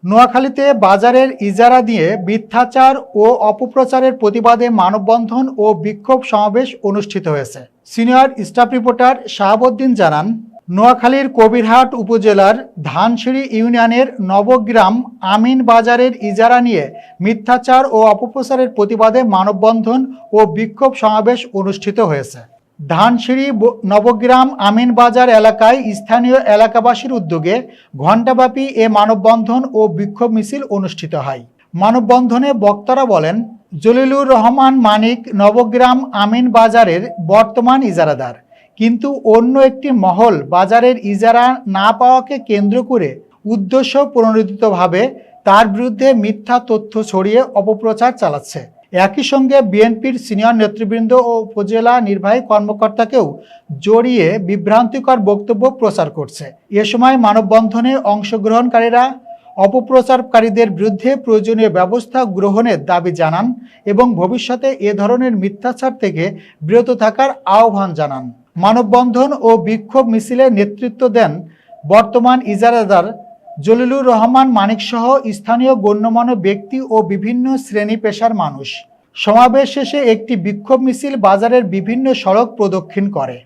নোয়াখালীতে বাজারের ইজারা দিয়ে মিথ্যাচার ও অপপ্রচারের প্রতিবাদে মানববন্ধন ও বিক্ষোভ সমাবেশ অনুষ্ঠিত হয়েছে। সিনিয়র স্টাফ রিপোর্টার শাহাবুদ্দিন জানান, নোয়াখালীর কবিরহাট উপজেলার ধানসিঁড়ি ইউনিয়নের নবগ্রাম আমিন বাজারের ইজারা নিয়ে মিথ্যাচার ও অপপ্রচারের প্রতিবাদে মানববন্ধন ও বিক্ষোভ সমাবেশ অনুষ্ঠিত হয়েছে। ধানসিঁড়ি নবগ্রাম আমিন বাজার এলাকায় স্থানীয় এলাকাবাসীর উদ্যোগে ঘণ্টাব্যাপী এ মানববন্ধন ও বিক্ষোভ মিছিল অনুষ্ঠিত হয়। মানববন্ধনে বক্তারা বলেন, জলিলুর রহমান মানিক নবগ্রাম আমিন বাজারের বর্তমান ইজারাদার, কিন্তু অন্য একটি মহল বাজারের ইজারা না পাওয়াকে কেন্দ্র করে উদ্দেশ্য প্রণোদিতভাবে তার বিরুদ্ধে মিথ্যা তথ্য ছড়িয়ে অপপ্রচার চালাচ্ছে। একই সঙ্গে বিএনপির সিনিয়র নেতৃবৃন্দ ও উপজেলা নির্বাহী কর্মকর্তাকেও জড়িয়ে বিভ্রান্তিকর বক্তব্য প্রচার করছে। এ সময় মানববন্ধনে অংশগ্রহণকারীরা অপপ্রচারকারীদের বিরুদ্ধে প্রয়োজনীয় ব্যবস্থা গ্রহণের দাবি জানান এবং ভবিষ্যতে এ ধরনের মিথ্যাচার থেকে বিরত থাকার আহ্বান জানান। মানববন্ধন ও বিক্ষোভ মিছিলে নেতৃত্ব দেন বর্তমান ইজারাদার জলিলুর রহমান মানিকসহ স্থানীয় গণ্যমান্য ব্যক্তি ও বিভিন্ন শ্রেণী পেশার মানুষ। সমাবেশ শেষে একটি বিক্ষোভ মিছিল বাজারের বিভিন্ন সড়ক প্রদক্ষিণ করে।